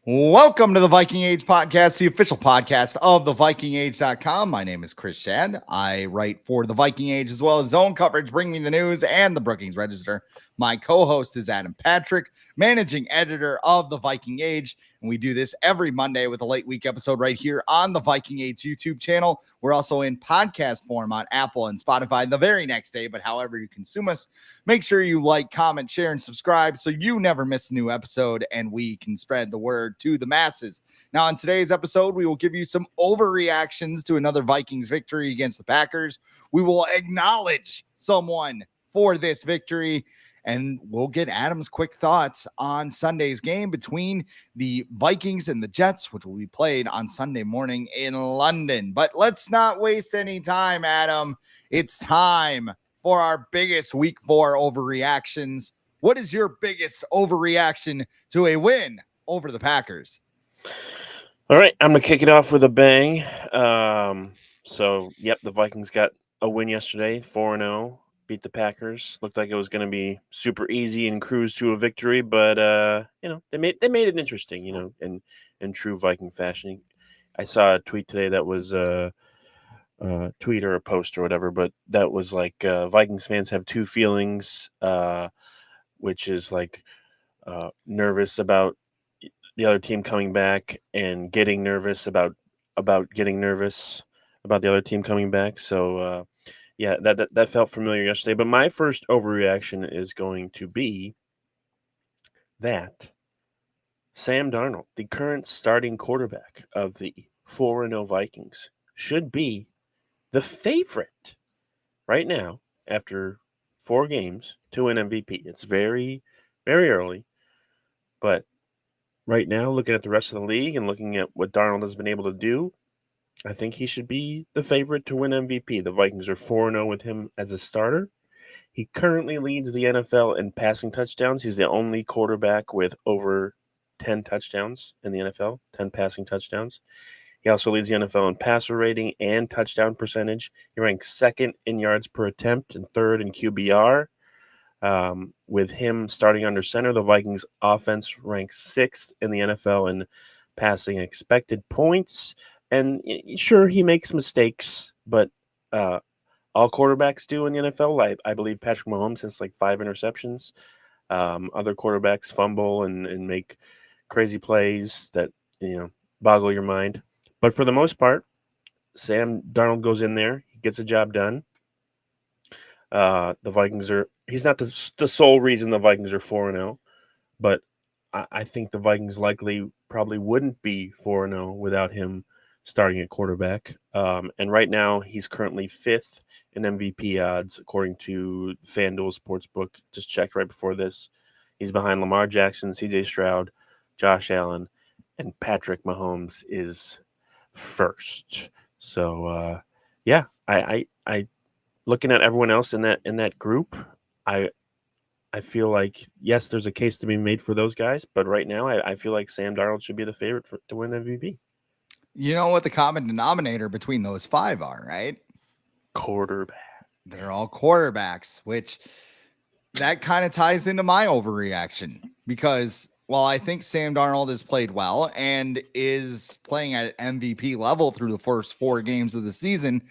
Welcome to the Viking Age podcast, the official podcast of the VikingAge.com. My name is Schad. I write for the Viking Age as well as zone coverage, bringing the news and the Brookings Register. My co-host is Adam Patrick, managing editor of the Viking Age. And we do this every Monday with a late week episode right here on the Viking Age YouTube channel. We're also in podcast form on Apple and Spotify the very next day, but however you consume us, make sure you like, comment, share, and subscribe so you never miss a new episode and we can spread the word to the masses. Now, on today's episode, we will give you some overreactions to another Vikings victory against the Packers. We will acknowledge someone for this victory, and we'll get Adam's quick thoughts on Sunday's game between the Vikings and the Jets, which will be played on Sunday morning in London. But let's not waste any time, Adam. It's time for our biggest week 4 overreactions. What is your biggest overreaction to a win over the Packers? All right, I'm going to kick it off with a bang. The Vikings got a win yesterday, 4-0, beat the Packers. Looked like it was going to be super easy and cruise to a victory, but they made it interesting, in true Viking fashion. I saw a tweet today that was tweet or a post or whatever, but that was like Vikings fans have two feelings, which is like nervous about the other team coming back and getting nervous about getting nervous about the other team coming back. So that felt familiar yesterday. But my first overreaction is going to be that Sam Darnold, the current starting quarterback of the 4-0 Vikings, should be the favorite right now after 4 games to win MVP. It's very, very early, but right now, looking at the rest of the league and looking at what Darnold has been able to do, I think he should be the favorite to win MVP. The Vikings are 4-0 with him as a starter. He currently leads the NFL in passing touchdowns. He's the only quarterback with over 10 touchdowns in the NFL, 10 passing touchdowns. He also leads the NFL in passer rating and touchdown percentage. He ranks second in yards per attempt and third in QBR. With him starting under center, the Vikings offense ranks 6th in the NFL in passing expected points. And sure, he makes mistakes, but all quarterbacks do in the NFL. I believe Patrick Mahomes has like 5 interceptions. Other quarterbacks fumble and make crazy plays that, boggle your mind. But for the most part, Sam Darnold goes in there, he gets the job done. The Vikings he's not the sole reason the Vikings are 4-0, but I think the Vikings probably wouldn't be 4-0 without him starting at quarterback. And right now he's currently 5th in MVP odds according to FanDuel Sportsbook. Just checked right before this. He's behind Lamar Jackson, CJ Stroud, Josh Allen, and Patrick Mahomes is first. So I looking at everyone else in that group, I feel like, yes, there's a case to be made for those guys, but right now I feel like Sam Darnold should be the favorite to win MVP. You know what the common denominator between those 5 are, right? Quarterback. They're all quarterbacks, which that kind of ties into my overreaction because while I think Sam Darnold has played well and is playing at MVP level through the first 4 games of the season,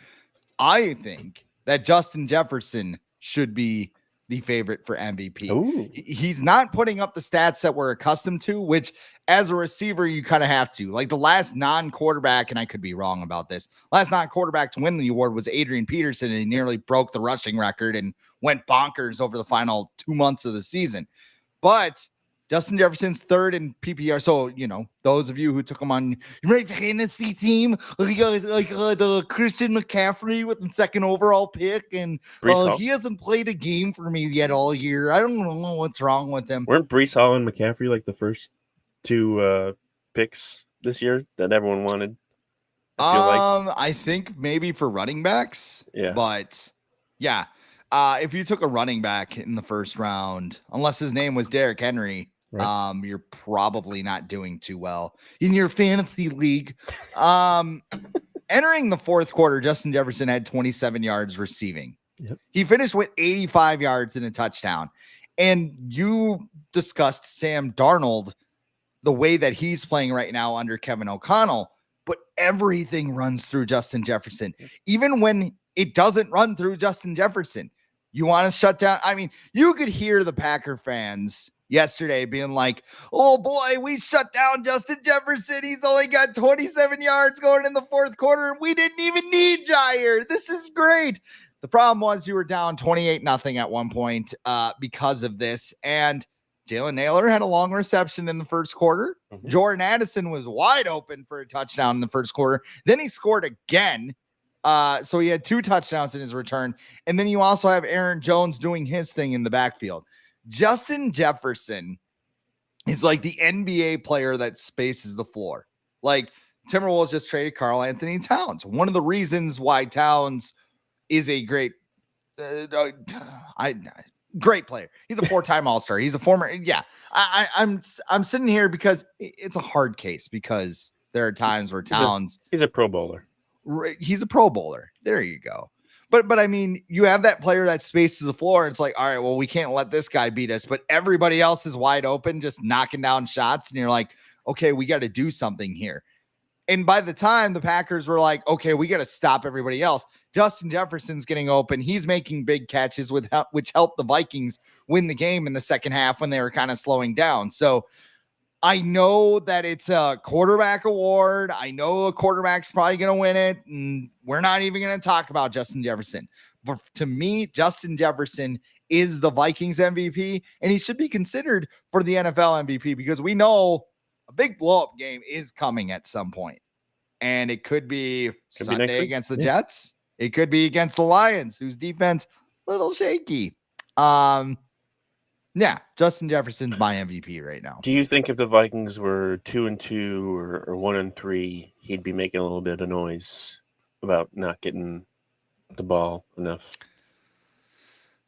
I think that Justin Jefferson should be the favorite for MVP. Ooh. He's not putting up the stats that we're accustomed to, which as a receiver, you kind of have to. Like the last non-quarterback, and I could be wrong about this, last non-quarterback to win the award was Adrian Peterson, and he nearly broke the rushing record and went bonkers over the final 2 months of the season. But Justin Jefferson's 3rd in PPR. So, those of you who took him on your fantasy team, like the Christian McCaffrey with the 2nd overall pick, and he hasn't played a game for me yet all year. I don't know what's wrong with him. Weren't Breece Hall and McCaffrey like the first 2 picks this year that everyone wanted? I think maybe for running backs. Yeah. But yeah. If you took a running back in the first round, unless his name was Derrick Henry, right, you're probably not doing too well in your fantasy league. Entering the 4th quarter, Justin Jefferson had 27 yards receiving. Yep. He finished with 85 yards and a touchdown. And you discussed Sam Darnold. the way that he's playing right now under Kevin O'Connell, but everything runs through Justin Jefferson. Even when it doesn't run through Justin Jefferson, you want to shut down. I mean, you could hear the Packer fans yesterday being like, oh boy, we shut down Justin Jefferson. He's only got 27 yards going in the fourth quarter. We didn't even need Jair. This is great. The problem was you were down 28-0 at one point because of this. And Jalen Naylor had a long reception in the first quarter. Mm-hmm. Jordan Addison was wide open for a touchdown in the first quarter. Then he scored again. So he had 2 touchdowns in his return. And then you also have Aaron Jones doing his thing in the backfield. Justin Jefferson is like the NBA player that spaces the floor. Like Timberwolves just traded Karl Anthony Towns. One of the reasons why Towns is a great great player. He's a 4-time All-Star. He's a former. Yeah, I'm sitting here because it's a hard case because there are times where Towns. He's a Pro Bowler. He's a Pro Bowler. There you go. But I mean, you have that player that spaces the floor. And it's like, all right, well, we can't let this guy beat us. But everybody else is wide open, just knocking down shots. And you're like, okay, we got to do something here. And by the time the Packers were like, okay, we got to stop everybody else, Justin Jefferson's getting open. He's making big catches which helped the Vikings win the game in the second half when they were kind of slowing down. So I know that it's a quarterback award. I know a quarterback's probably going to win it. And we're not even going to talk about Justin Jefferson. But to me, Justin Jefferson is the Vikings MVP, and he should be considered for the NFL MVP because we know a big blow-up game is coming at some point. And it could be Sunday against the Jets. It could be against the Lions, whose defense a little shaky. Yeah, Justin Jefferson's my MVP right now. Do you think if the Vikings were 2-2 or 1-3, he'd be making a little bit of noise about not getting the ball enough?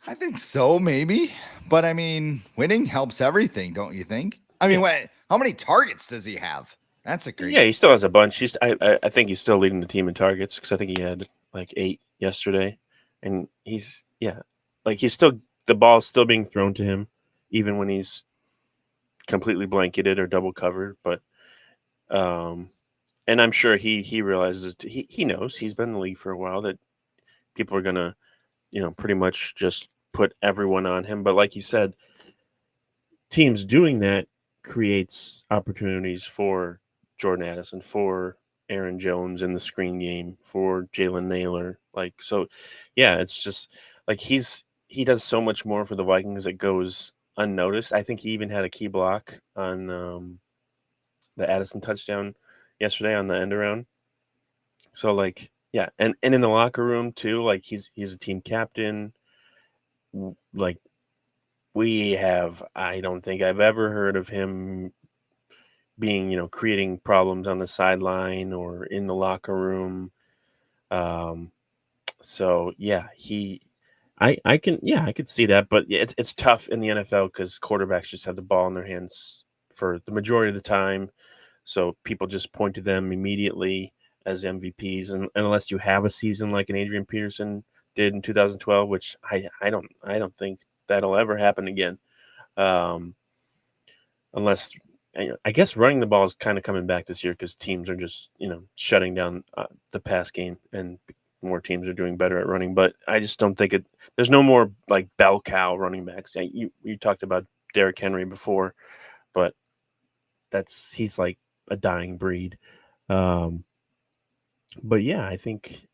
I think so, maybe. But I mean, winning helps everything, don't you think? I mean, how many targets does he have? That's a great. Yeah, he still has a bunch. I think he's still leading the team in targets because I think he had like 8 yesterday, and he's still the ball's still being thrown to him, even when he's completely blanketed or double covered. But, and I'm sure he realizes he knows he's been in the league for a while that people are gonna, pretty much just put everyone on him. But like you said, teams doing that creates opportunities for Jordan Addison, for Aaron Jones in the screen game, for Jalen Naylor. It's just like he does so much more for the Vikings that goes unnoticed. I think he even had a key block on the Addison touchdown yesterday on the end around. So and in the locker room too, like he's a team captain. Like I don't think I've ever heard of him being, creating problems on the sideline or in the locker room. So yeah, I could see that, but it's tough in the NFL because quarterbacks just have the ball in their hands for the majority of the time. So people just point to them immediately as MVPs, and unless you have a season like an Adrian Peterson did in 2012, which I don't think that'll ever happen again. Unless I guess running the ball is kind of coming back this year because teams are just shutting down the pass game and more teams are doing better at running. But I just don't think there's no more like bell cow running backs. You talked about Derrick Henry before, but he's like a dying breed. But yeah, I think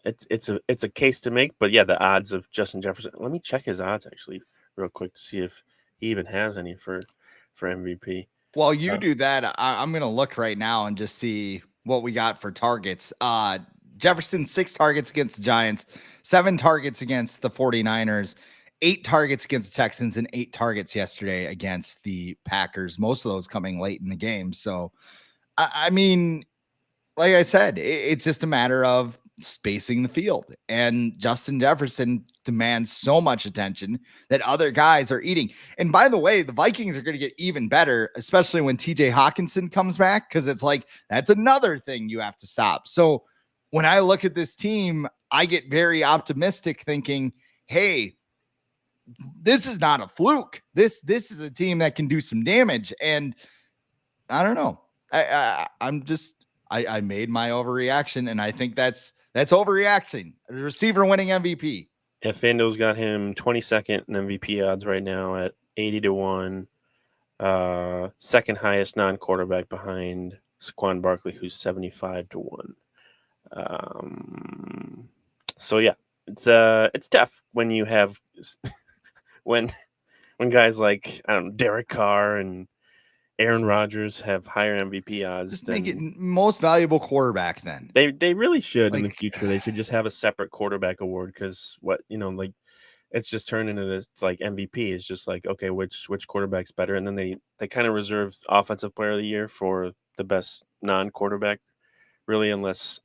it's a case to make. But yeah, the odds of Justin Jefferson. Let me check his odds actually real quick to see if he even has any for MVP. While you do that, I'm going to look right now and just see what we got for targets. Jefferson, 6 targets against the Giants, 7 targets against the 49ers, 8 targets against the Texans, and 8 targets yesterday against the Packers, most of those coming late in the game. So, I mean, like I said, it's just a matter of spacing the field. And Justin Jefferson demands so much attention that other guys are eating. And by the way, the Vikings are going to get even better, especially when TJ Hawkinson comes back, because it's like that's another thing you have to stop. So when I look at this team, I get very optimistic thinking, hey, this is not a fluke. This is a team that can do some damage. And I don't know. I made my overreaction, and I think that's overreaction. The receiver winning MVP. Yeah, FanDuel's got him 22nd in MVP odds right now at 80-1. Second highest non-quarterback behind Saquon Barkley, who's 75-1. So yeah, it's tough when you have when guys like, I don't know, Derek Carr and Aaron Rodgers have higher MVP odds Just make it than most valuable quarterback then. they really should in the Like, future. They should just have a separate quarterback award because like it's just turned into this like MVP. It's just like, okay, which quarterback's better, and then they kind of reserve offensive player of the year for the best non-quarterback, really, unless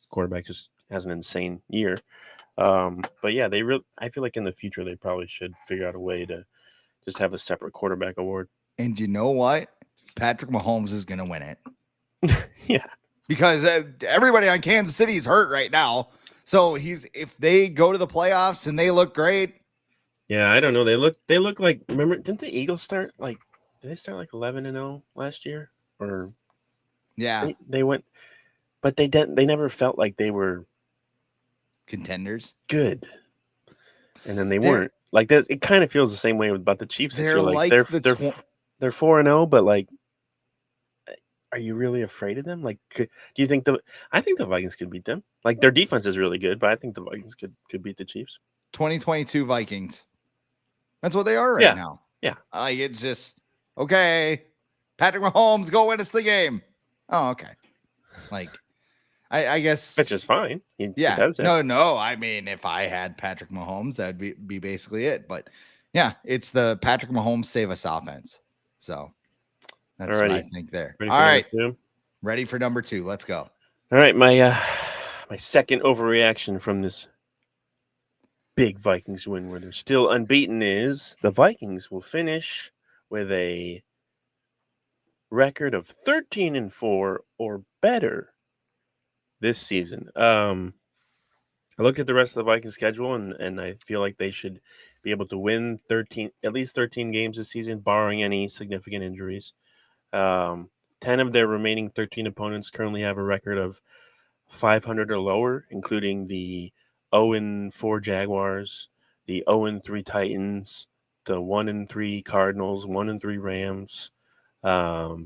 quarterback just has an insane year. But yeah, I feel like in the future they probably should figure out a way to just have a separate quarterback award. and you know what? Patrick Mahomes is going to win it Yeah, because everybody on Kansas City is hurt right now. So if they go to the playoffs and they look great. yeah. I don't know. They look like. Remember, didn't the Eagles start like? Did they start like 11-0 last year? Or Yeah, they went, but they didn't. They never felt like they were contenders. good, and then they They're weren't. Like that, it kind of feels the same way about the Chiefs this they're year. Like like the they're 4-0, but like, are you really afraid of them? Like, do you think I think the Vikings could beat them. Like their defense is really good, but I think the Vikings could beat the Chiefs. 2022 Vikings. That's what they are right Yeah, now. yeah. It's just okay. Patrick Mahomes, go win us the game. Oh, okay. Like, I guess. Which is fine. He Yeah. does it. No. I mean, if I had Patrick Mahomes, that'd be basically it. But yeah, it's the Patrick Mahomes save us offense. So that's what I Alrighty. think there. Ready All for number right. two? Ready for number 2. Let's go. All right, my second overreaction from this big Vikings win where they're still unbeaten is the Vikings will finish with a record of 13-4 or better this season. I look at the rest of the Vikings schedule and I feel like they should be able to win at least 13 games this season, barring any significant injuries. 10 of their remaining 13 opponents currently have a record of 500 or lower, including the 0-4 Jaguars, the 0-3 Titans, the 1-3 Cardinals, 1-3 Rams. I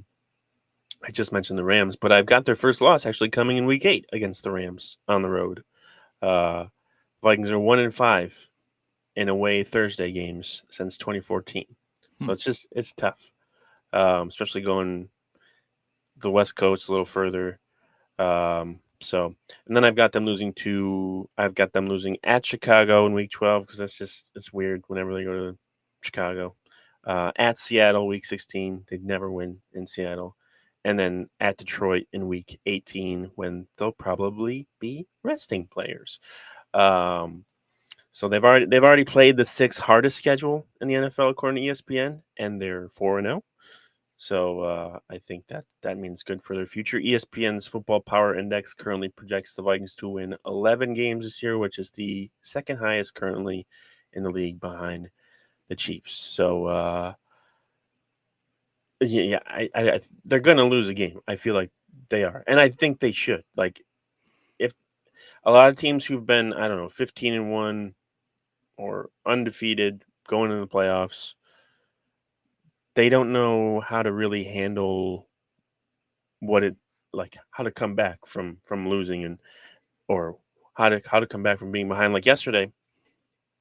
just mentioned the Rams, but I've got their first loss actually coming in Week 8 against the Rams on the road. Vikings are 1-5 in away Thursday games since 2014, so it's tough, especially going the West Coast a little further. So, and then I've got them losing at Chicago in Week 12 because it's weird whenever they go to Chicago. At Seattle Week 16, they'd never win in Seattle, and then at Detroit in Week 18 when they'll probably be resting players. So they've already played the 6th hardest schedule in the NFL according to ESPN, and they're 4-0. So I think that means good for their future. ESPN's Football Power Index currently projects the Vikings to win 11 games this year, which is the second highest currently in the league behind the Chiefs. So yeah, they're going to lose a game. I feel like they are, and I think they should. Like, if a lot of teams who've been, I don't know, 15-1 or undefeated going into the playoffs, they don't know how to really handle how to come back from losing, and or how to come back from being behind. Like yesterday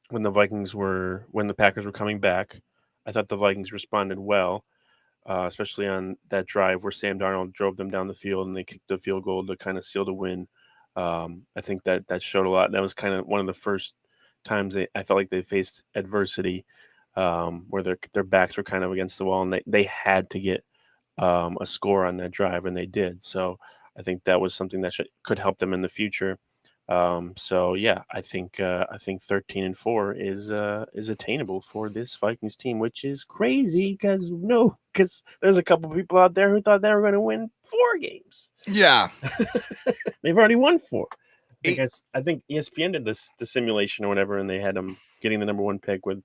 when the Packers were coming back, I thought the Vikings responded well, especially on that drive where Sam Darnold drove them down the field and they kicked the field goal to kind of seal the win. I think that showed a lot. That was kind of one of the first times I felt like they faced adversity, where their backs were kind of against the wall and they had to get a score on that drive, and they did. So I think that was something that could help them in the future. So yeah, I think 13-4 is attainable for this Vikings team, which is crazy because there's a couple people out there who thought they were going to win 4 games. Yeah. They've already won 4. I think ESPN did the simulation or whatever, and they had them getting the number 1 pick with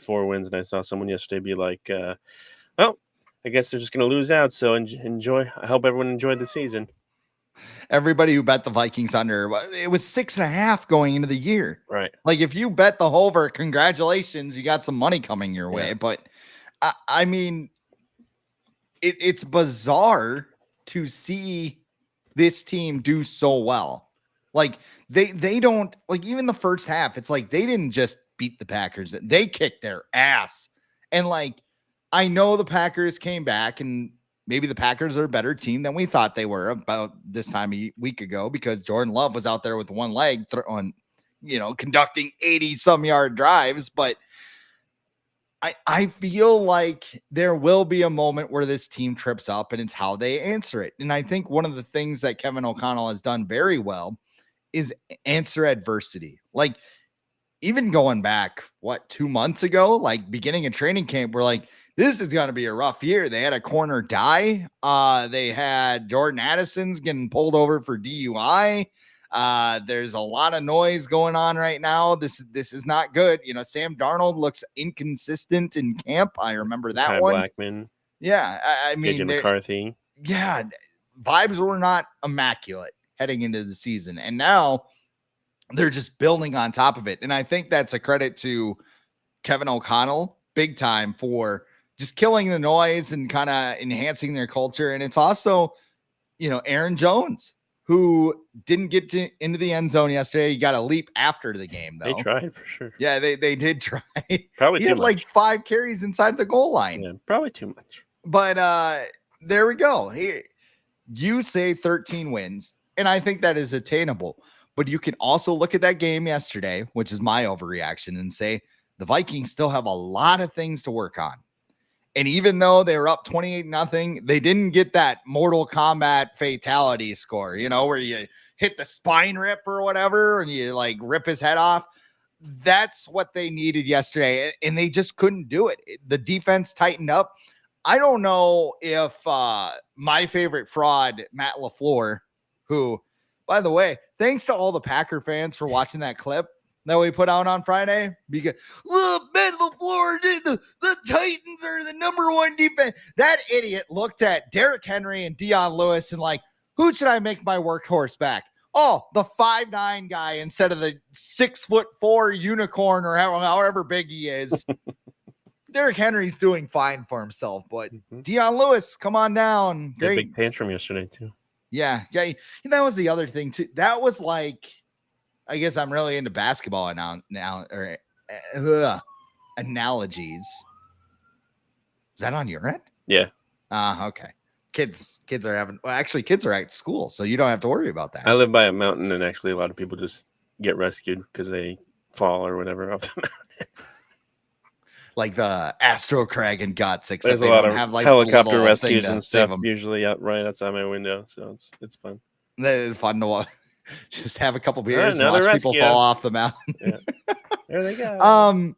4 wins. And I saw someone yesterday be like, well, I guess they're just going to lose out. So enjoy. I hope everyone enjoyed the season. Everybody who bet the Vikings under, it was 6.5 going into the year. Right. Like if you bet the over, congratulations, you got some money coming your way. But I mean, it's bizarre to see this team do so well. Like they don't, like, even the first half, it's like they didn't just beat the Packers, they kicked their ass. And like, I know the Packers came back, and maybe the Packers are a better team than we thought they were about this time a week ago, because Jordan Love was out there with one leg on, conducting 80 some yard drives. But I feel like there will be a moment where this team trips up, and it's how they answer it. And I think one of the things that Kevin O'Connell has done very well is answer adversity. Like, even going back, 2 months ago, like beginning of training camp, we're like, this is going to be a rough year. They had a corner die. They had Jordan Addison's getting pulled over for DUI. There's a lot of noise going on right now. This is not good. Sam Darnold looks inconsistent in camp. I remember that Ty one. Blackman. Yeah. I mean, AJ McCarthy. Yeah. Vibes were not immaculate heading into the season. And now they're just building on top of it. And I think that's a credit to Kevin O'Connell big time for just killing the noise and kind of enhancing their culture. And it's also, Aaron Jones, who didn't get into the end zone yesterday. He got a leap after the game, though. They tried for sure. Yeah, they did try. Probably he too had much. like 5 carries inside the goal line. Yeah, probably too much. But there we go. You say 13 wins, and I think that is attainable. But you can also look at that game yesterday, which is my overreaction, and say the Vikings still have a lot of things to work on. And even though they were up 28-0, they didn't get that Mortal Kombat fatality score, where you hit the spine rip or whatever, and you like rip his head off. That's what they needed yesterday, and they just couldn't do it. The defense tightened up. I don't know if my favorite fraud, Matt LaFleur, who, by the way, thanks to all the Packer fans for watching that clip that we put out on Friday, because Matt LaFleur did the Titans are the number 1 defense. That idiot looked at Derrick Henry and Dion Lewis and like, who should I make my workhorse back? Oh, the 5'9" guy instead of the 6'4" unicorn or however big he is. Derrick Henry's doing fine for himself, but Dion Lewis, come on down. Great. Big tantrum yesterday too. Yeah. And that was the other thing too. That was like, I guess I'm really into basketball now or analogies. Is that on your end? Yeah. Okay. Kids are at school, so you don't have to worry about that. I live by a mountain, and actually a lot of people just get rescued because they fall or whatever off the mountain. Like the Astro Crag and Guts, except there's they a lot don't of have like helicopter rescues and stuff them. usually out right outside my window, so it's fun. It's fun to watch. Just have a couple beers and Another watch people fall off the mountain. Yeah. There they go.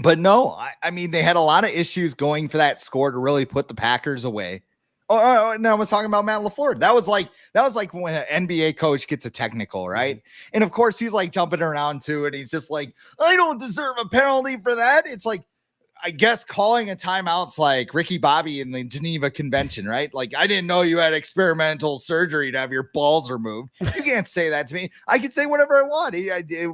But no, I mean, they had a lot of issues going for that score to really put the Packers away. Oh, no, I was talking about Matt LaFleur. That was like when an NBA coach gets a technical, right? And of course, he's like jumping around too, and he's just like, I don't deserve a penalty for that. It's like, I guess calling a timeout's like Ricky Bobby in the Geneva Convention, right? Like, I didn't know you had experimental surgery to have your balls removed. You can't say that to me. I can say whatever I want,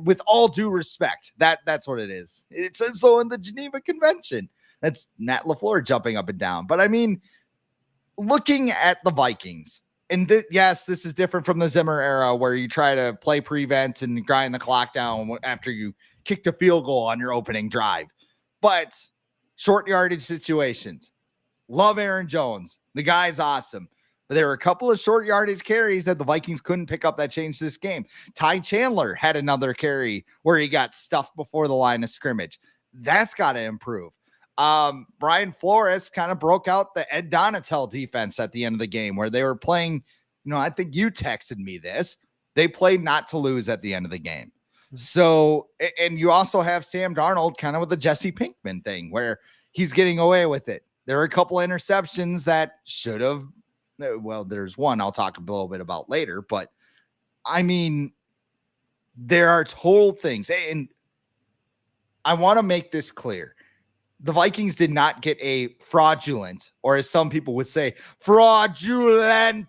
with all due respect. That's what it is. It says so in the Geneva Convention. That's Matt LaFleur jumping up and down. But I mean, looking at the Vikings, and yes, this is different from the Zimmer era where you try to play prevent and grind the clock down after you kicked a field goal on your opening drive. But short yardage situations. Love Aaron Jones. The guy's awesome. But there were a couple of short yardage carries that the Vikings couldn't pick up that changed this game. Ty Chandler had another carry where he got stuffed before the line of scrimmage. That's got to improve. Brian Flores kind of broke out the Ed Donatel defense at the end of the game where they were playing, I think you texted me this. They played not to lose at the end of the game. So, and you also have Sam Darnold kind of with the Jesse Pinkman thing where he's getting away with it. There are a couple of interceptions that should have, well, there's one I'll talk a little bit about later, but I mean, there are total things. And I want to make this clear. the Vikings did not get a fraudulent, or as some people would say, fraudulenta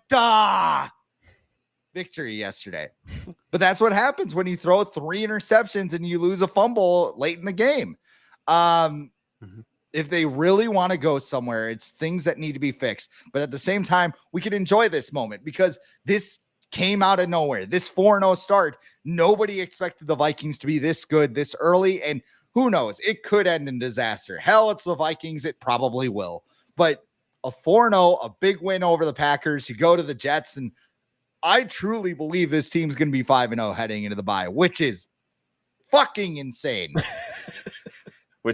victory yesterday. But that's what happens when you throw 3 interceptions and you lose a fumble late in the game. If they really want to go somewhere, it's things that need to be fixed. But at the same time, we can enjoy this moment because this came out of nowhere. This 4-0 start, nobody expected the Vikings to be this good this early. And who knows? It could end in disaster. Hell, it's the Vikings. It probably will. But a 4-0, a big win over the Packers. You go to the Jets, and I truly believe this team's going to be 5-0 heading into the bye, which is fucking insane.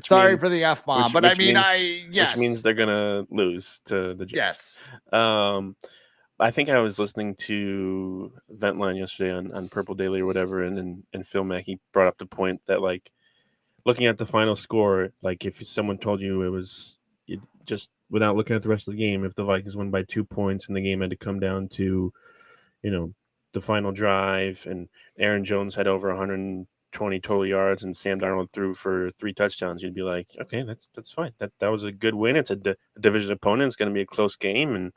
Sorry for the F-bomb, but which means they're going to lose to the Jets. Yes. I think I was listening to Ventline yesterday on Purple Daily or whatever, and Phil Mackey brought up the point that, like, looking at the final score, like, if someone told you it was just without looking at the rest of the game, if the Vikings won by 2 points and the game had to come down to, the final drive and Aaron Jones had over 120 total yards and Sam Darnold threw for 3 touchdowns, you'd be like, okay, that's fine. That was a good win. It's a division opponent. It's going to be a close game, and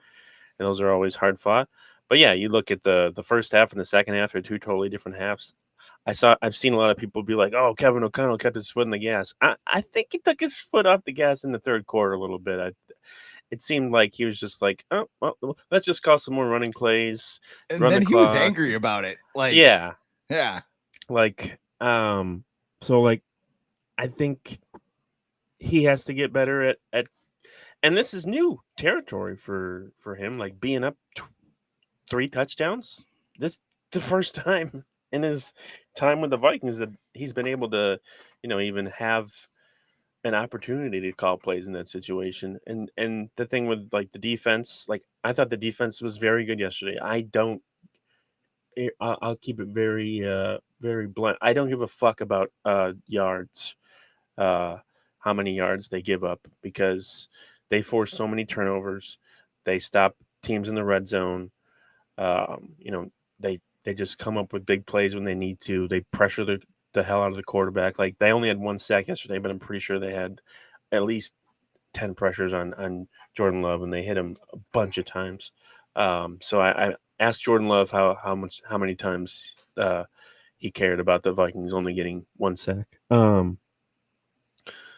those are always hard fought. But yeah, you look at the first half and the second half are 2 totally different halves. I've seen a lot of people be like, "Oh, Kevin O'Connell kept his foot in the gas." I think he took his foot off the gas in the third quarter a little bit. It seemed like he was just like, "Oh, well, let's just call some more running plays." And then he was angry about it. Like, yeah. Like, so like, I think he has to get better at, and this is new territory for him. Like being up 3 touchdowns. This the first time in his time with the Vikings that he's been able to, even have an opportunity to call plays in that situation. And the thing with like the defense, like I thought the defense was very good yesterday. I'll keep it very very blunt. I don't give a fuck about yards, how many yards they give up, because they force so many turnovers. They stop teams in the red zone. They just come up with big plays when they need to. They pressure the hell out of the quarterback. Like they only had 1 sack yesterday, but I'm pretty sure they had at least 10 pressures on Jordan Love, and they hit him a bunch of times. So I asked Jordan Love how many times he cared about the Vikings only getting 1 sack.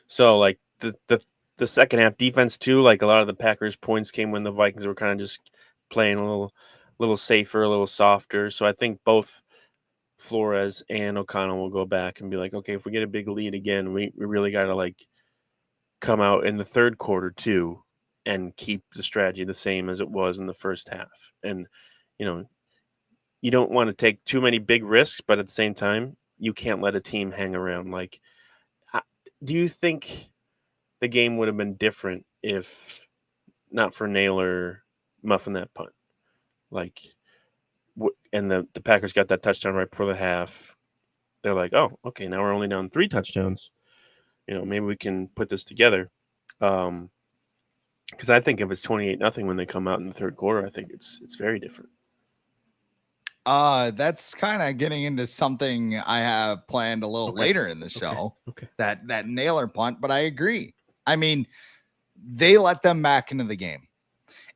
So like the second half defense too, like a lot of the Packers points came when the Vikings were kind of just playing a little safer, a little softer. So I think both Flores and O'Connell will go back and be like, okay, if we get a big lead again, we really got to like come out in the third quarter too and keep the strategy the same as it was in the first half. And, you don't want to take too many big risks, but at the same time, you can't let a team hang around. Like, do you think the game would have been different if not for Naylor muffing that punt? Like, and the Packers got that touchdown right before the half. They're like, oh, okay, now we're only down 3 touchdowns. Maybe we can put this together. Because I think if it's 28-0 when they come out in the third quarter, I think it's very different. That's kind of getting into something I have planned a little later in the show. Okay. That Naylor punt, but I agree. I mean, they let them back into the game.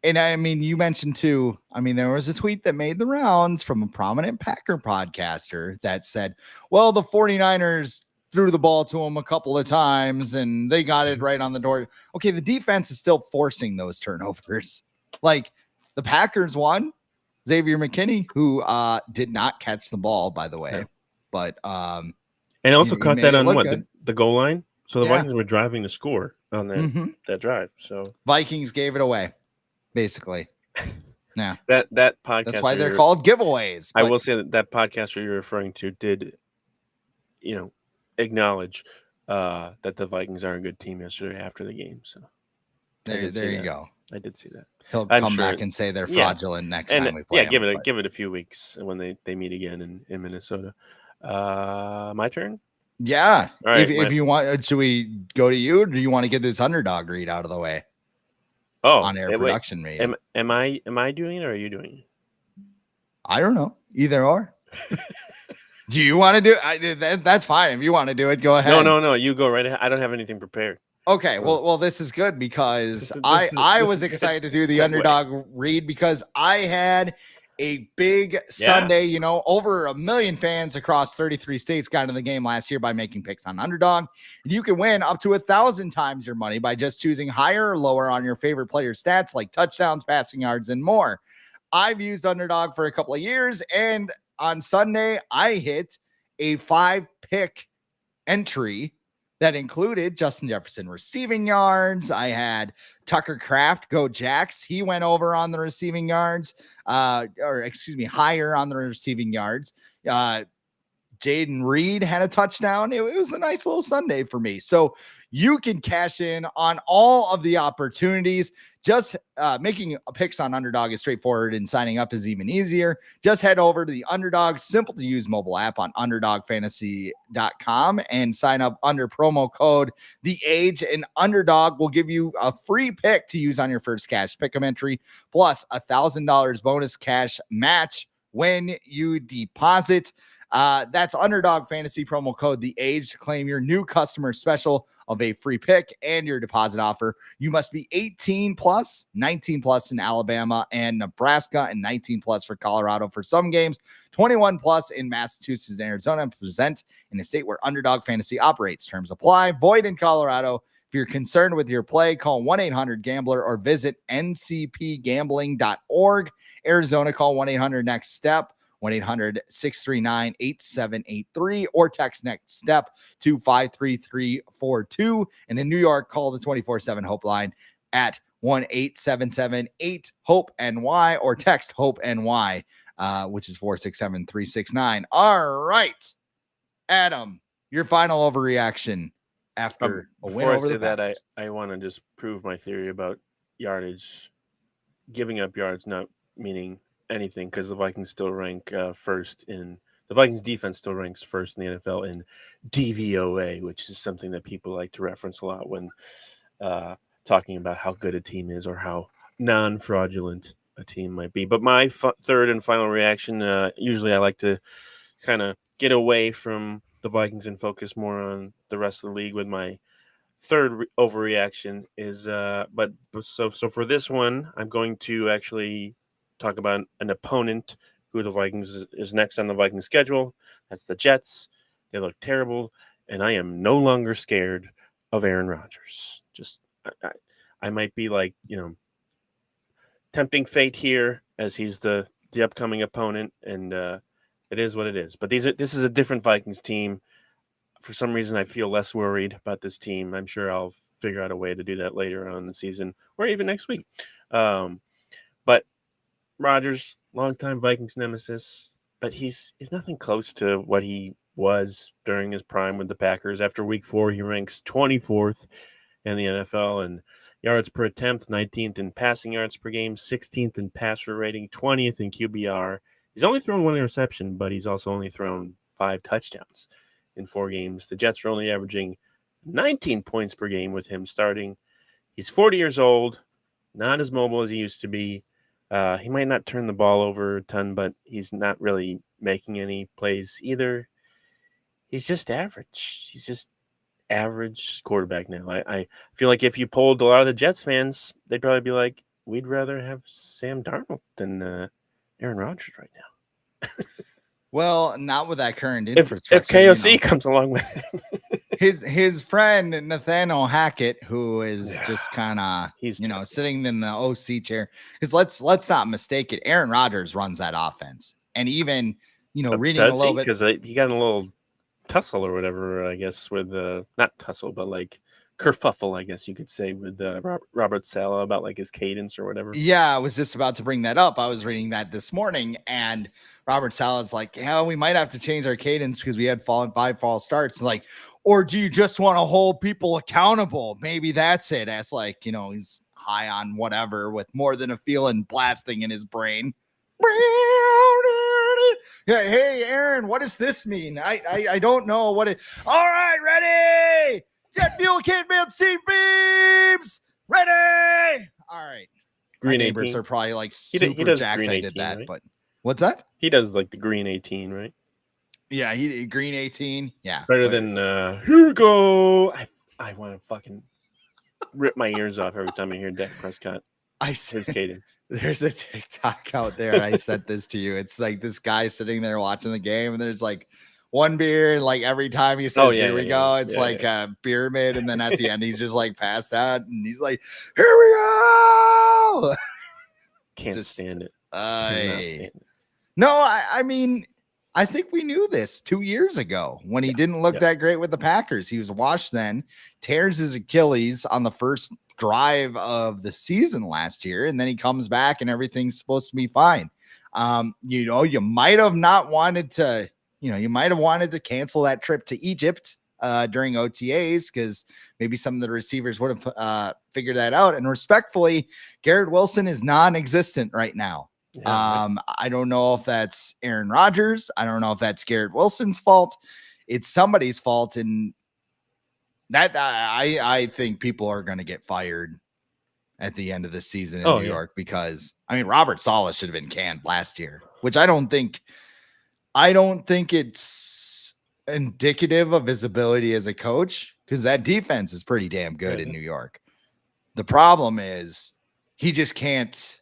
And I mean, you mentioned too, there was a tweet that made the rounds from a prominent Packer podcaster that said, well, the 49ers threw the ball to them a couple of times and they got it right on the door. Okay, the defense is still forcing those turnovers. Like the Packers won. Xavier McKinney, who did not catch the ball, by the way, but and also caught that on the goal line. So the Vikings were driving to score on that drive. So Vikings gave it away, basically. Yeah, that podcast. That's why they're called giveaways. I will say that podcaster you're referring to did, acknowledge that the Vikings are a good team yesterday after the game. So there you go. I did see that. He'll come back and say they're fraudulent next time we play. Yeah, give it a few weeks when they meet again in Minnesota. My turn. Yeah. All right, if you want, should we go to you, or do you want to get this underdog read out of the way? Oh, on air production meeting. Am I doing it or are you doing it? I don't know. Either or. Do you want to do it? That's fine. If you want to do it, go ahead. No. You go right ahead. I don't have anything prepared. Okay, well, this is good because This I is was a good excited to do the segue. underdog read because I had a big Sunday. You know, over 1 million fans across 33 states got into the game last year by making picks on underdog. And you can win up to 1,000 times your money by just choosing higher or lower on your favorite player stats like touchdowns, passing yards, and more. I've used underdog for a couple of years, and on Sunday I hit a 5-pick entry that included Justin Jefferson receiving yards. I had Tucker Kraft go Jacks. He went over on the receiving yards, higher on the receiving yards. Jaden Reed had a touchdown. It was a nice little Sunday for me. So you can cash in on all of the opportunities. Just making picks on Underdog is straightforward, and signing up is even easier. Just head over to the Underdog simple to use mobile app on underdogfantasy.com and sign up under promo code The Age, and Underdog will give you a free pick to use on your first cash pick'em entry, plus $1,000 bonus cash match when you deposit. That's Underdog Fantasy promo code The Age to claim your new customer special of a free pick and your deposit offer. You must be 18 plus, 19 plus in Alabama and Nebraska, and 19 plus for Colorado for some games, 21 plus in Massachusetts and Arizona, and present in a state where Underdog Fantasy operates. Terms apply. Void in Colorado. If you're concerned with your play, call 1-800-GAMBLER or visit ncpgambling.org. Arizona, call 1-800-NEXT-STEP. 1-800-639-8783 or text next step to 53342. And in New York, call the 24/7 Hope line at 1-877-8-HOPE-NY or text HOPE-NY, which is 467-369. All right, Adam, your final overreaction after a win over the Packers. Before I say that, I want to just prove my theory about yardage, giving up yards not meaning anything, because the Vikings still rank first in the Vikings defense still ranks first in the NFL in DVOA, which is something that people like to reference a lot when talking about how good a team is or how non-fraudulent a team might be. But my third and final reaction, usually I like to kind of get away from the Vikings and focus more on the rest of the league with my third overreaction is so for this one, I'm going to actually talk about an opponent who the Vikings is next on the Vikings schedule. That's the Jets. They look terrible, and I am no longer scared of Aaron Rodgers. Just I might be like, tempting fate here, as he's the upcoming opponent, and it is what it is. But this is a different Vikings team. For some reason, I feel less worried about this team. I'm sure I'll figure out a way to do that later on in the season or even next week. But Rodgers, longtime Vikings nemesis, but he's nothing close to what he was during his prime with the Packers. After week 4, he ranks 24th in the NFL in yards per attempt, 19th in passing yards per game, 16th in passer rating, 20th in QBR. He's only thrown 1 interception, but he's also only thrown 5 touchdowns in 4 games. The Jets are only averaging 19 points per game with him starting. He's 40 years old, not as mobile as he used to be. He might not turn the ball over a ton, but he's not really making any plays either. He's just average. He's just average quarterback now. I feel like if you polled a lot of the Jets fans, they'd probably be like, we'd rather have Sam Darnold than Aaron Rodgers right now. Well, not with that current infrastructure. If KOC comes along with him. his friend Nathaniel Hackett, who is just kind of sitting in the OC chair, because let's not mistake it. Aaron Rodgers runs that offense, and even reading a little bit, because he got in a little tussle or whatever, I guess, with not tussle, but like kerfuffle, I guess you could say, with Robert Saleh about like his cadence or whatever. Yeah, I was just about to bring that up. I was reading that this morning, and Robert Saleh's like, yeah, we might have to change our cadence because we had 5 false starts. Like, or do you just want to hold people accountable? Maybe that's it. That's like, he's high on whatever with more than a feeling blasting in his brain. Yeah, hey, Aaron, what does this mean? I don't know what it. All right, ready? Jet fuel kit build steam beams. Ready? All right. Green My neighbors 18. are probably like super jacked I did 18, that, right? But what's that? He does like the green 18, right? Yeah, he green 18. Yeah. It's better than here we go. I want to fucking rip my ears off every time I hear Dak Prescott. His cadence. There's a TikTok out there, and I sent this to you. It's like this guy sitting there watching the game, and there's like one beer, and like every time he says, "Here we go," it's like a pyramid, and then at the end he's just like passed out, and he's like, "Here we go." Can't stand it. Cannot stand it. No, I mean, I think we knew this 2 years ago when he didn't look that great with the Packers. He was washed then, tears his Achilles on the first drive of the season last year, and then he comes back and everything's supposed to be fine. You might have not wanted to, you might have wanted to cancel that trip to Egypt during OTAs because maybe some of the receivers would have figured that out. And respectfully, Garrett Wilson is non-existent right now. Yeah, I don't know if that's Aaron Rodgers. I don't know if that's Garrett Wilson's fault. It's somebody's fault. And that I think people are going to get fired at the end of the season in New York because I mean, Robert Saleh should have been canned last year, which I don't think it's indicative of his ability as a coach because that defense is pretty damn good in New York. The problem is he just can't.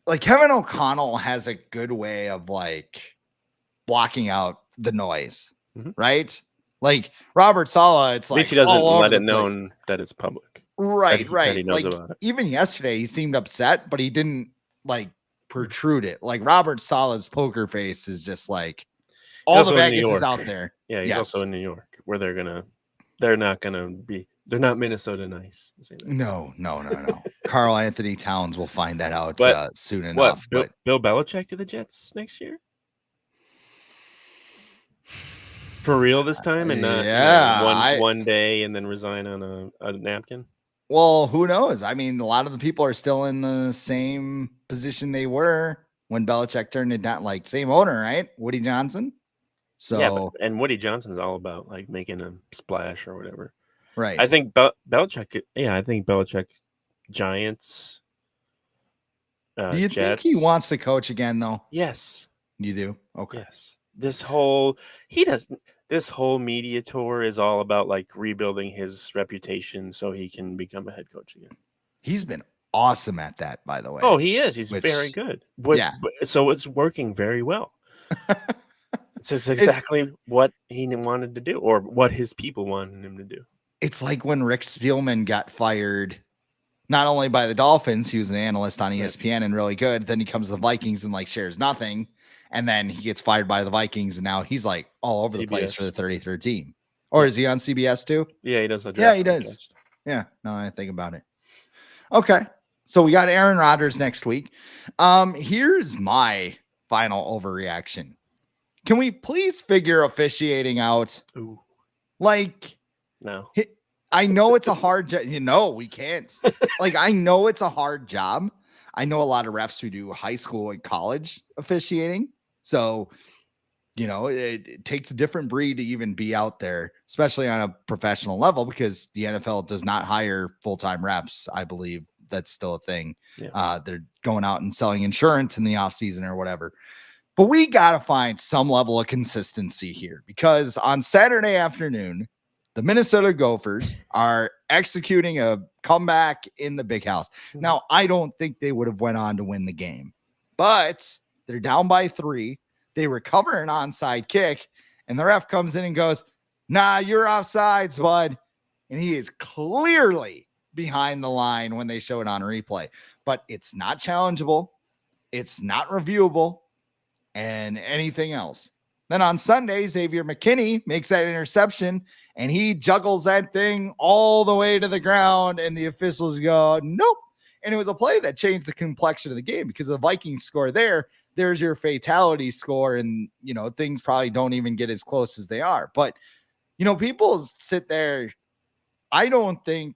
Like Kevin O'Connell has a good way of like blocking out the noise, right? Like Robert Saleh, it's like at least he doesn't let it known that it's public, right? That he knows like about it. Even yesterday, he seemed upset, but he didn't like protrude it. Like Robert Saleh's poker face is just like all the Vegas is out there. Yeah, he's also in New York, where they're not Minnesota nice. No. Karl Anthony Towns will find that out soon enough. Bill Belichick to the Jets next year? For real this time and not one day and then resign on a napkin? Well, who knows? I mean, a lot of the people are still in the same position they were when Belichick turned it down. Like same owner, right? Woody Johnson. So and Woody Johnson's all about like making a splash or whatever. Right. I think Belichick. Yeah, I think Belichick. Giants. Do you Jets. think he wants to coach again, though? Yes. You do? Okay. Yes. This whole media tour is all about like rebuilding his reputation so he can become a head coach again. He's been awesome at that, by the way. Oh, he is. He's very good. So it's working very well. It's exactly what he wanted to do, or what his people wanted him to do. It's like when Rick Spielman got fired, not only by the Dolphins, he was an analyst on ESPN and really good. Then he comes to the Vikings and like shares nothing. And then he gets fired by the Vikings. And now he's like all over the place for the 33rd team. Or is he on CBS too? Yeah, he does. Yeah, he does. Yeah, no, I think about it. Okay. So we got Aaron Rodgers next week. Here's my final overreaction. Can we please figure officiating out? Ooh. Like, no. I know it's a hard job. We can't. Like, I know it's a hard job. I know a lot of refs who do high school and college officiating. So, it takes a different breed to even be out there, especially on a professional level, because the NFL does not hire full-time refs. I believe that's still a thing. Yeah. They're going out and selling insurance in the offseason or whatever. But we got to find some level of consistency here, because on Saturday afternoon, the Minnesota Gophers are executing a comeback in the big house. Now, I don't think they would have went on to win the game, but they're down by 3. They recover an onside kick, and the ref comes in and goes, "Nah, you're offsides, bud." And he is clearly behind the line when they show it on replay. But it's not challengeable. It's not reviewable. And anything else. Then on Sunday, Xavier McKinney makes that interception, and he juggles that thing all the way to the ground, and the officials go, "Nope." And it was a play that changed the complexion of the game, because the Vikings score there's your fatality score, and things probably don't even get as close as they are. But people sit there. I don't think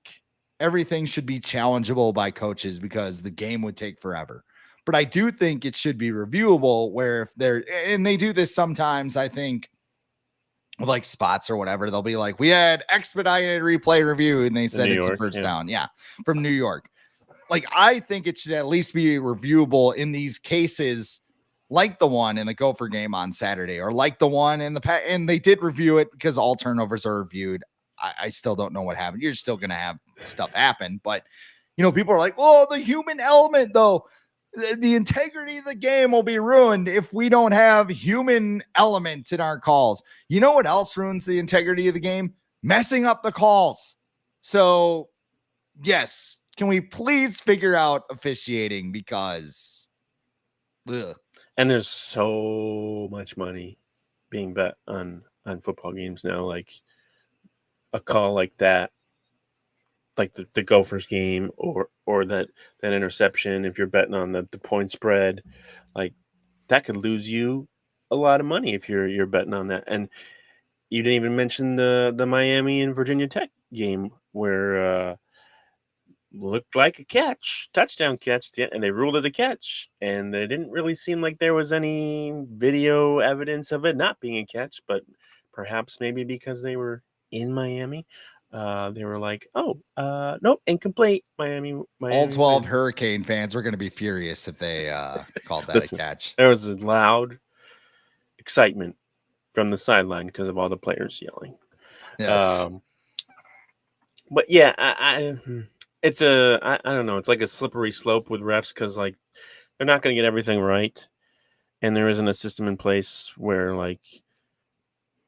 everything should be challengeable by coaches, because the game would take forever. But I do think it should be reviewable, where and they do this sometimes, I think, with like spots or whatever. They'll be like, "We had expedited replay review," and they said it's a first down. Yeah, from New York. Like, I think it should at least be reviewable in these cases like the one in the Gopher game on Saturday, or like the one in the and they did review it because all turnovers are reviewed. I still don't know what happened. You're still going to have stuff happen, but people are like, oh, the human element though. The integrity of the game will be ruined if we don't have human elements in our calls. You know what else ruins the integrity of the game? Messing up the calls. So, yes, can we please figure out officiating, because ugh. And there's so much money being bet on football games now. Like a call like that, like the Gophers game, or that interception, if you're betting on the point spread, like that could lose you a lot of money if you're betting on that. And you didn't even mention the Miami and Virginia Tech game where looked like a touchdown catch, and they ruled it a catch, and it didn't really seem like there was any video evidence of it not being a catch, but perhaps maybe because they were in Miami, they were like, oh, nope, incomplete. Miami All 12 wins. Hurricane fans were going to be furious if they called that Listen, a catch. there was a loud excitement from the sideline because of all the players yelling. Yes. But yeah, it's I don't know. It's like a slippery slope with refs, because like they're not going to get everything right, and there isn't a system in place where like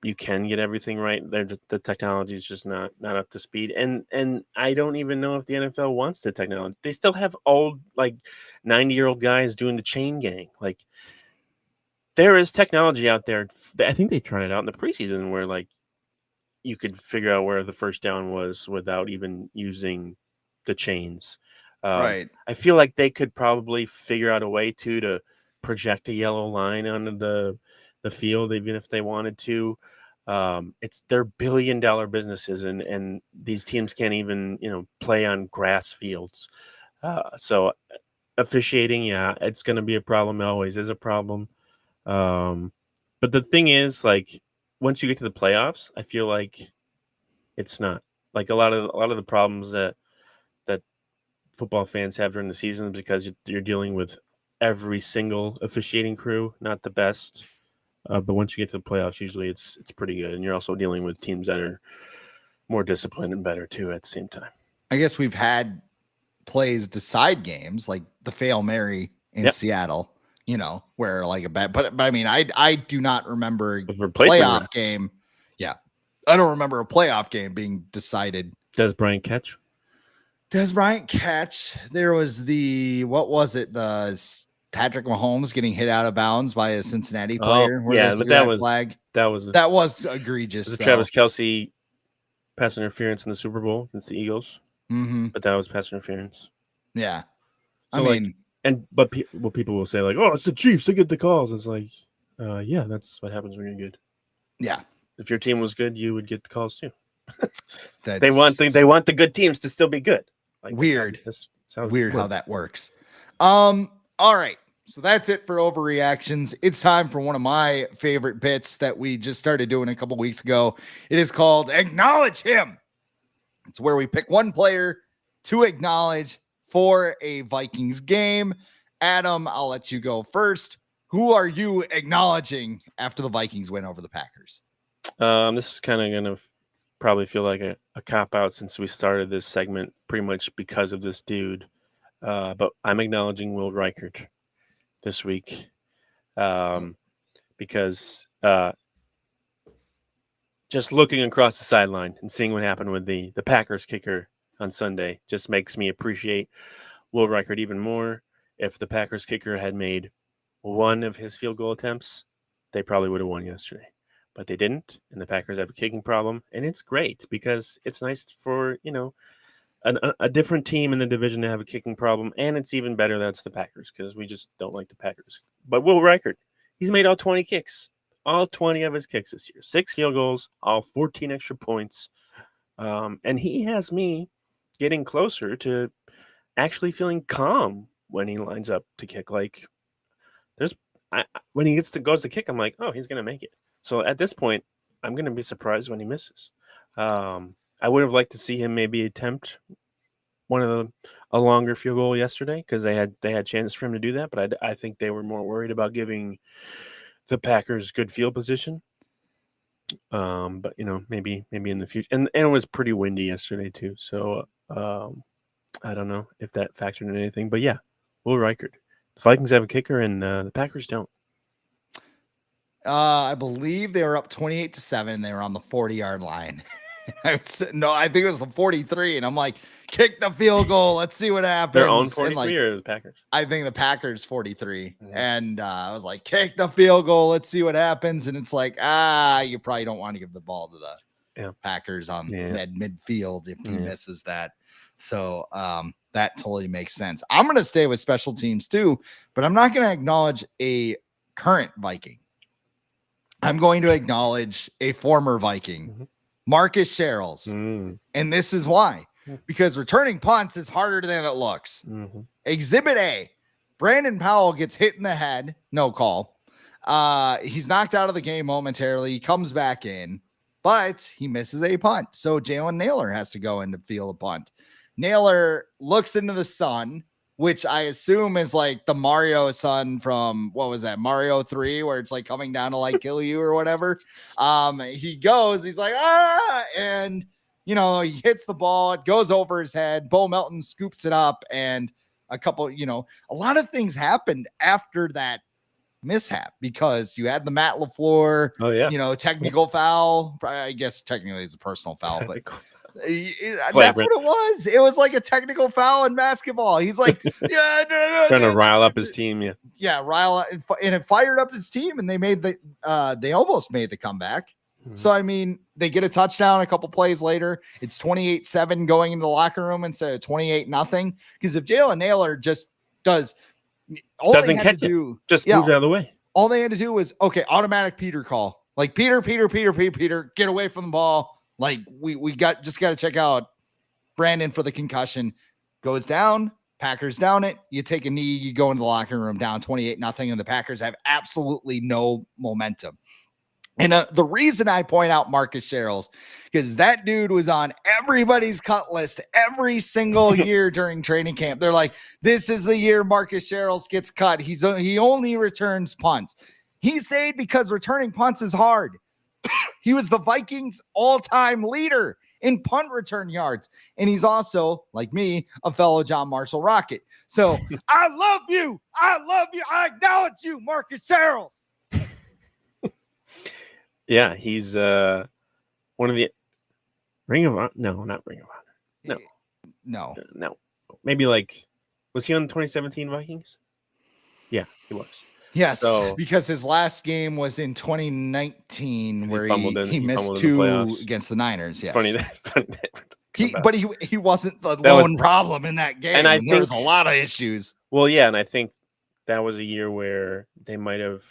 you can get everything right. The technology is just not up to speed, and I don't even know if the NFL wants the technology. They still have old, like 90-year-old guys doing the chain gang. Like there is technology out there. I think they tried it out in the preseason where like you could figure out where the first down was without even using the chains. Right. I feel like they could probably figure out a way to project a yellow line onto the field, even if they wanted to. They're billion-dollar businesses, and these teams can't even play on grass fields. So officiating, yeah, it's going to be a problem. It always is a problem. But the thing is, like, once you get to the playoffs, I feel like it's not like a lot of the problems that football fans have during the season, because you're dealing with every single officiating crew, not the best. But once you get to the playoffs, usually it's pretty good, and you're also dealing with teams that are more disciplined and better too at the same time. I guess we've had plays decide games, like the Fail Mary in Seattle, where like a bad, but I mean, I do not remember a playoff game. Yeah. I don't remember a playoff game being decided. Des Bryant catch. There was what was it? The Patrick Mahomes getting hit out of bounds by a Cincinnati player. Yeah, but that was flag. That was egregious. The Travis Kelce pass interference in the Super Bowl against the Eagles. Mm-hmm. But that was pass interference. Yeah. So but people will say like, oh, it's the Chiefs, they get the calls. It's like, yeah, that's what happens when you're good. Yeah. If your team was good, you would get the calls too. They want the good teams to still be good. Like, weird. That's weird how that works. All right. So that's it for overreactions. It's time for one of my favorite bits that we just started doing a couple weeks ago. It is called Acknowledge Him. It's where we pick one player to acknowledge for a Vikings game. Adam, I'll let you go first. Who are you acknowledging after the Vikings win over the Packers? This is kind of going to probably feel like a cop-out, since we started this segment pretty much because of this dude. But I'm acknowledging Will Reichert this week, because just looking across the sideline and seeing what happened with the Packers kicker on Sunday just makes me appreciate Will Reichert even more. If the Packers kicker had made one of his field goal attempts, they probably would have won yesterday. But they didn't, and the Packers have a kicking problem, and it's great because it's nice for, a different team in the division to have a kicking problem, and it's even better that it's the Packers, because we just don't like the Packers. But Will Reichert, he's made all 20 kicks. All 20 of his kicks this year. 6 field goals, all 14 extra points. And he has me getting closer to actually feeling calm when he lines up to kick. Like, when he goes to kick, I'm like, oh, he's going to make it. So at this point, I'm going to be surprised when he misses. I would have liked to see him maybe attempt a longer field goal yesterday because they had chances for him to do that, but I think they were more worried about giving the Packers good field position. But maybe in the future, and it was pretty windy yesterday too, so I don't know if that factored in anything. But yeah, Will Reichert. The Vikings have a kicker, and the Packers don't. I believe they were up 28-7. They were on the 40-yard line. I think it was the 43, and I'm like, kick the field goal. Let's see what happens. Their own 43 or the Packers? I think the Packers 43. Mm-hmm. And I was like, kick the field goal. Let's see what happens. And it's like, you probably don't want to give the ball to the Packers on that midfield if he misses that. So that totally makes sense. I'm going to stay with special teams too, but I'm not going to acknowledge a current Viking. I'm going to acknowledge a former Viking, Marcus Sherrills. And this is why. Because returning punts is harder than it looks. Exhibit A, Brandon Powell gets hit in the head. No call. He's knocked out of the game momentarily. He comes back in, but he misses a punt. So Jalen Nailor has to go in to field a punt. Nailor looks into the sun, which I assume is like the Mario sun from, what was that, Mario 3, where it's like coming down to like kill you or whatever. He goes, he's like, and he hits the ball, it goes over his head. Bo Melton scoops it up, and a lot of things happened after that mishap because you had the Matt LaFleur, technical foul. I guess technically it's a personal foul, but that's what it was. It was like a technical foul in basketball. He's like, trying to rile up his team. Rile up, and it fired up his team, and they almost made the comeback. So, I mean, they get a touchdown a couple plays later. It's 28-7 going into the locker room instead of 28-0. Because if Jalen Nailor just doesn't catch it, just moves out of the way. All they had to do was, automatic Peter call. Like, Peter, get away from the ball. Like, we got to check out Brandon for the concussion. Goes down, Packers down it. You take a knee, you go into the locker room down 28-0, and the Packers have absolutely no momentum. And the reason I point out Marcus Sherrills, because that dude was on everybody's cut list every single year during training camp. They're like, this is the year Marcus Sherrills gets cut. He only returns punts. He stayed because returning punts is hard. He was the Vikings all-time leader in punt return yards. And he's also, like me, a fellow John Marshall Rocket. So I love you. I acknowledge you, Marcus Sherrills. Yeah, he's one of the Ring of Honor. No, not Ring of Honor. No. Maybe was he on the 2017 Vikings? Yeah, he was. Yes, because his last game was in 2019 where he missed 2 against the Niners. Yes. Funny that he wasn't the lone problem in that game. And there was a lot of issues. Well, yeah, and I think that was a year where they might have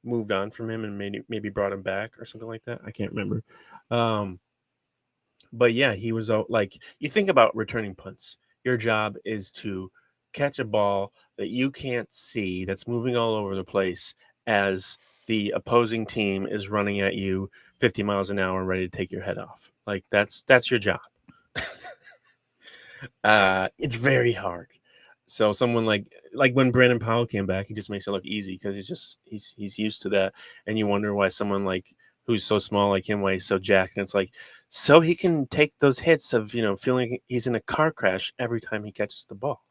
moved on from him and maybe brought him back or something like that. I can't remember. But yeah, he was you think about returning punts. Your job is to catch a ball that you can't see that's moving all over the place as the opposing team is running at you 50 miles an hour ready to take your head off. Like that's your job. It's very hard. So someone like when Brandon Powell came back, he just makes it look easy because he's used to that. And you wonder why someone who's so small like him, why he's so jacked. And it's like, so he can take those hits of, feeling he's in a car crash every time he catches the ball.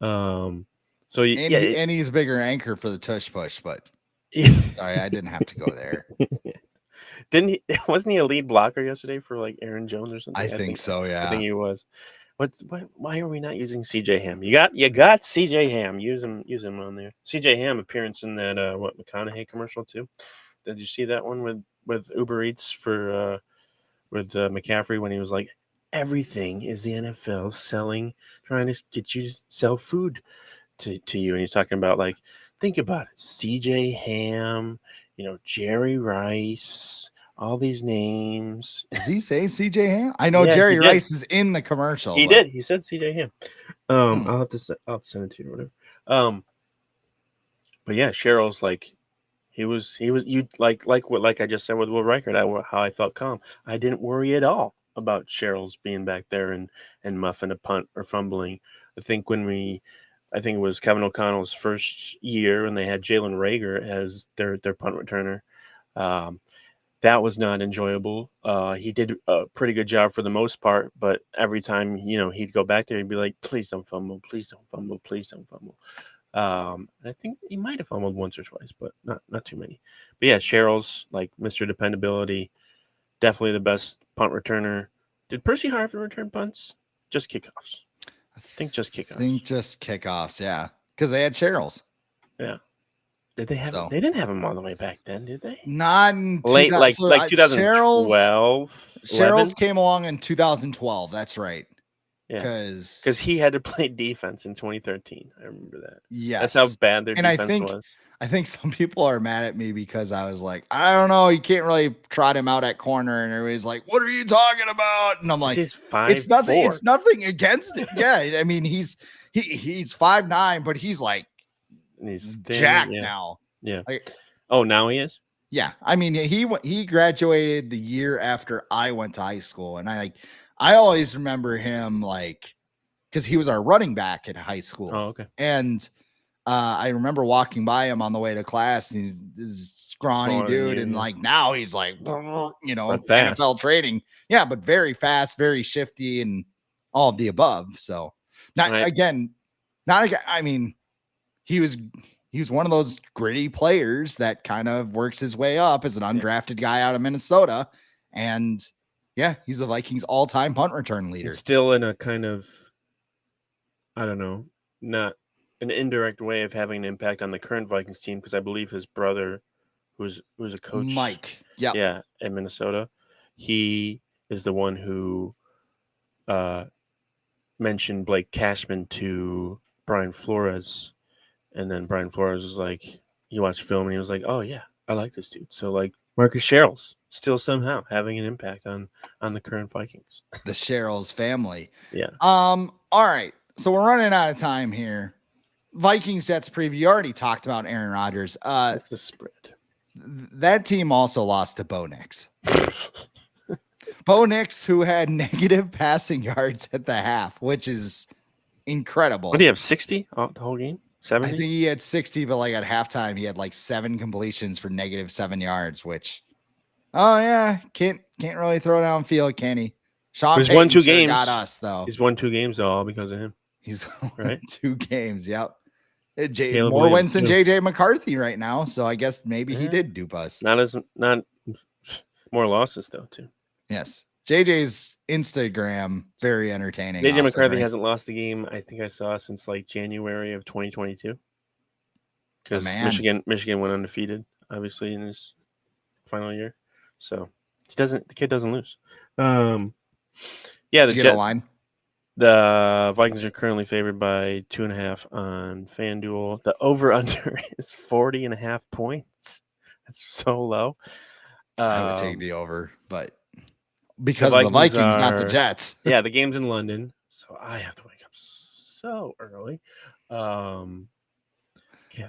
And he's a bigger anchor for the tush push, but sorry, I didn't have to go there. Wasn't he a lead blocker yesterday for Aaron Jones or something? I think so. Yeah. I think he was. Why are we not using CJ Ham? You got CJ Ham. Use him on there. CJ Ham appearance in that McConaughey commercial too. Did you see that one with Uber Eats for with McCaffrey when he was like, everything is the NFL trying to get you to sell food to you, and he's talking about think about it, CJ Ham, Jerry Rice. All these names. Does he say CJ Ham? I know Jerry Rice is in the commercial. He did. He said CJ Ham. I'll have to send it to you or whatever. But yeah, Sherrills he was you like I just said with Will Reichert, how I felt calm. I didn't worry at all about Cheryl's being back there and muffing a punt or fumbling. I think I think it was Kevin O'Connell's first year, and they had Jalen Rager as their punt returner. Um, that was not enjoyable. He did a pretty good job for the most part, but every time he'd go back there, he'd be like, "Please don't fumble, please don't fumble, please don't fumble." I think he might have fumbled once or twice, but not too many. But yeah, Cheryl's like Mr. Dependability, definitely the best punt returner. Did Percy Harvin return punts? Just kickoffs. I think just kickoffs. think just kickoffs, yeah, because they had Cheryl's. Yeah. Did they have? So. They didn't have him all the way back then, did they? Not in Late, like 2012. Cheryl's came along in 2012. That's right. Yeah, because he had to play defense in 2013. I remember that. Yes, that's how bad their defense was. I think some people are mad at me because I was like, I don't know, you can't really trot him out at corner, and everybody's like, "What are you talking about?" And I'm like, he's 5'4". It's nothing. It's nothing against it. Yeah, I mean he's 5'9", but he's like he's jacked now. Yeah. Oh, now he is. Yeah, I mean he graduated the year after I went to high school, and I always remember him like because he was our running back at high school. Oh, okay. And I remember walking by him on the way to class, and he's this scrawny dude, and like now he's like NFL training. Yeah, but very fast, very shifty, and all of the above. So I mean, he was one of those gritty players that kind of works his way up as an undrafted guy out of Minnesota. And yeah, he's the Vikings all-time punt return leader. It's still in a kind of, I don't know, not an indirect way of having an impact on the current Vikings team, because I believe his brother, who's a coach, Mike, in Minnesota, he is the one who mentioned Blake Cashman to Brian Flores, and then Brian Flores was like, he watched film and he was like, "Oh yeah, I like this dude." So like Marcus Cheryl's still somehow having an impact on the current Vikings. The Cheryl's family. Yeah. All right. So we're running out of time here. Vikings Jets preview. You already talked about Aaron Rodgers. That's a spread. That team also lost to Bo Nix. Bo Nix, who had negative passing yards at the half, which is incredible. What do you have, 60 the whole game? 70? I think he had 60, but like at halftime, he had like 7 completions for negative 7 yards, which, oh yeah, can't really throw downfield, can he? Sean He's won 2 sure games. Got us though. He's won 2 games though, all because of him. He's right. 2 games. Yep. More wins than JJ McCarthy right now, so I guess maybe he did dupe us. Not more losses though too. Yes. JJ's Instagram, very entertaining. JJ McCarthy hasn't lost a game, I think I saw, since like January of 2022. Because Michigan went undefeated, obviously, in his final year. So the kid doesn't lose. Yeah, the Vikings are currently favored by 2.5 on FanDuel. The over-under is 40.5 points. That's so low. I would take the over, but because the Vikings, not the Jets. Yeah, the game's in London, so I have to wake up so early. I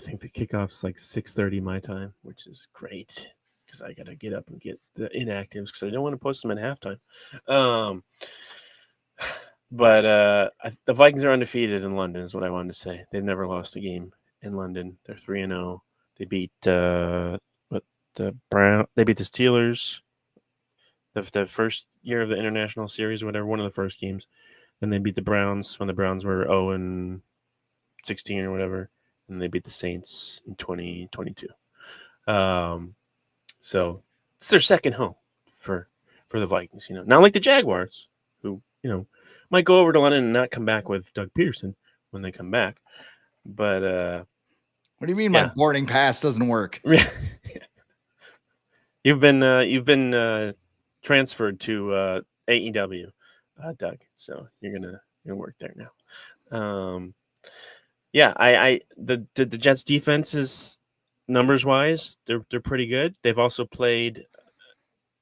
think the kickoff's like 6:30 my time, which is great because I got to get up and get the inactives because I don't want to post them at halftime. But the Vikings are undefeated in London is what I wanted to say. They've never lost a game in London. They're 3-0. They beat the Steelers the first year of the international series or whatever, one of the first games. Then they beat the Browns when the Browns were 0-16 or whatever. And they beat the Saints in 2022. So it's their second home for the Vikings, Not like the Jaguars, who, might go over to London and not come back with Doug Peterson when they come back. But what do you mean my boarding pass doesn't work? You've been transferred to AEW, Doug. So you're gonna work there now. The Jets defense is, numbers wise, they're pretty good. They've also played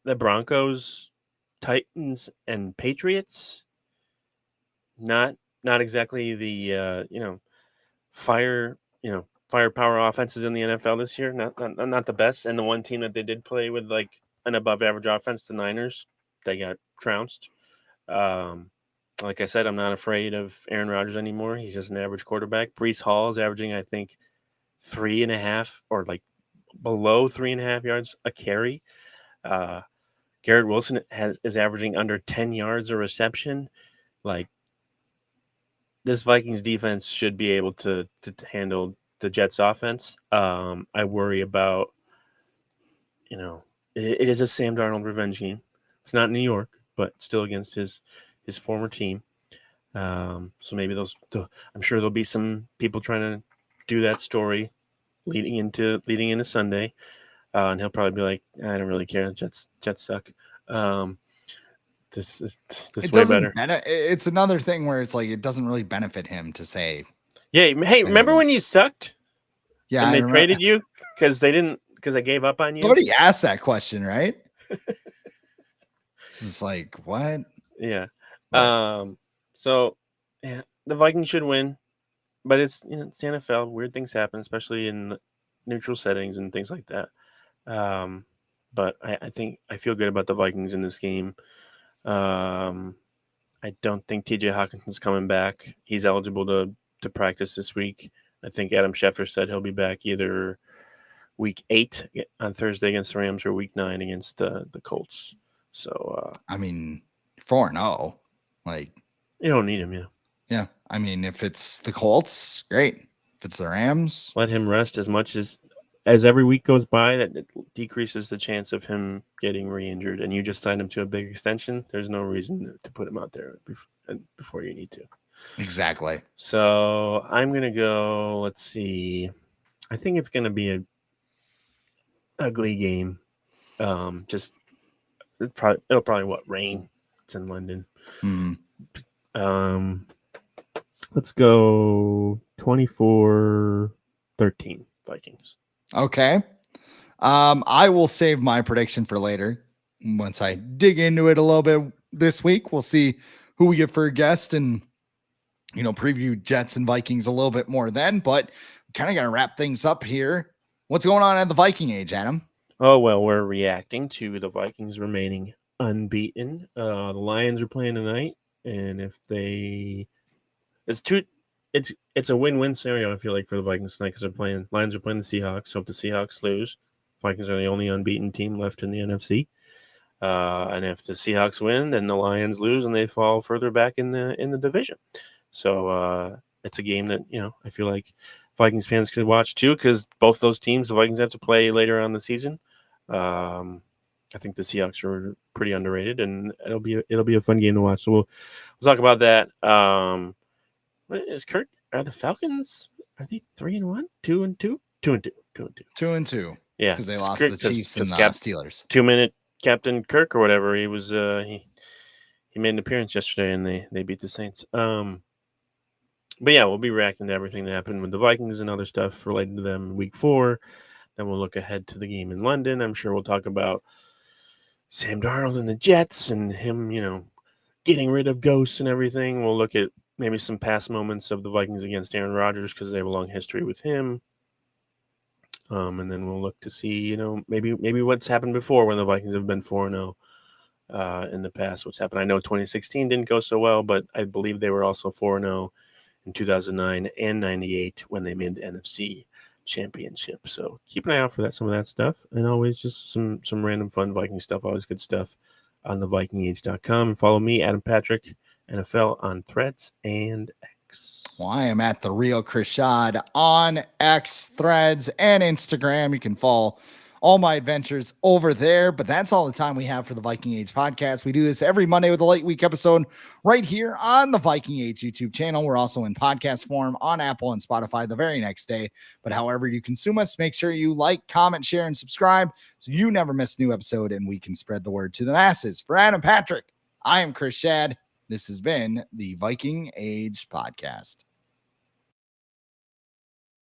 the Broncos, Titans, and Patriots. Not exactly the firepower offenses in the NFL this year. Not the best. And the one team that they did play with like an above average offense, the Niners, they got trounced. Like I said, I'm not afraid of Aaron Rodgers anymore. He's just an average quarterback. Brees Hall is averaging, I think, 3.5 or like below 3.5 yards a carry. Uh, Garrett Wilson is averaging under 10 yards a reception. Like, this Vikings defense should be able to handle the Jets offense. I worry about, it is a Sam Darnold revenge game. It's not New York, but still against his former team. So maybe I'm sure there'll be some people trying to do that story leading into Sunday. And he'll probably be like, I don't really care. Jets suck. This is It way doesn't better. It's another thing where it's like it doesn't really benefit him to say. Yeah. Hey, remember when you sucked? Yeah, And I they remember. traded you because they gave up on you. Somebody asked that question, right? This is like what? Yeah. But So yeah, the Vikings should win, but it's it's the NFL. Weird things happen, especially in neutral settings and things like that. But I think I feel good about the Vikings in this game. I don't think TJ Hawkinson's coming back. He's eligible to practice this week. I think Adam Schefter said he'll be back either week 8 on Thursday against the Rams or week 9 against the Colts. So I mean, 4-0, like you don't need him, yeah. Yeah, I mean, if it's the Colts, great. If it's the Rams, Let him rest as much as every week goes by. That it decreases the chance of him getting re-injured. And you just signed him to a big extension. There's no reason to put him out there before you need to. exactly. So I'm gonna go. Let's see. I think it's gonna be a ugly game. Just it'll probably rain. It's in London. Let's go 24-13 Vikings. Okay. I will save my prediction for later. Once I dig into it a little bit this week, we'll see who we get for a guest and preview Jets and Vikings a little bit more then. But kind of got to wrap things up here. What's going on at the Viking age, Adam? Oh, well, we're reacting to the Vikings remaining unbeaten. The Lions are playing tonight, and if it's a win-win scenario, I feel like, for the Vikings tonight, because Lions are playing the Seahawks. So if the Seahawks lose, Vikings are the only unbeaten team left in the NFC. And if the Seahawks win, then the Lions lose and they fall further back in the division. So it's a game that I feel like Vikings fans could watch too, because both those teams the Vikings have to play later on in the season. I think the Seahawks are pretty underrated, and it'll be a fun game to watch. So we'll talk about that. Are the Falcons? Are they 3-1, 2-2, 2-2, 2-2, 2-2? Yeah, because they lost to the Chiefs and the Steelers. 2-minute Captain Kirk or whatever. He was he made an appearance yesterday and they beat the Saints. But yeah, we'll be reacting to everything that happened with the Vikings and other stuff related to them in week 4. Then we'll look ahead to the game in London. I'm sure we'll talk about Sam Darnold and the Jets and him, getting rid of ghosts and everything. We'll look at maybe some past moments of the Vikings against Aaron Rodgers because they have a long history with him. And then we'll look to see, maybe what's happened before when the Vikings have been 4-0 in the past. What's happened? I know 2016 didn't go so well, but I believe they were also 4-0 in 2009 and 98 when they made the NFC Championship. So keep an eye out for some of that stuff, and always just some random fun Viking stuff. Always good stuff on the VikingAge.com. And follow me, Adam Patrick NFL, on Threads and X. Well, I am at the real Chris Schad on X, Threads, and Instagram. You can follow all my adventures over there. But that's all the time we have for the Viking Age podcast. We do this every Monday with a late week episode right here on the Viking Age YouTube channel. We're also in podcast form on Apple and Spotify the very next day. But however you consume us, make sure you like, comment, share, and subscribe so you never miss a new episode and we can spread the word to the masses. For Adam Patrick, I am Chris Schad. This has been the Viking Age podcast.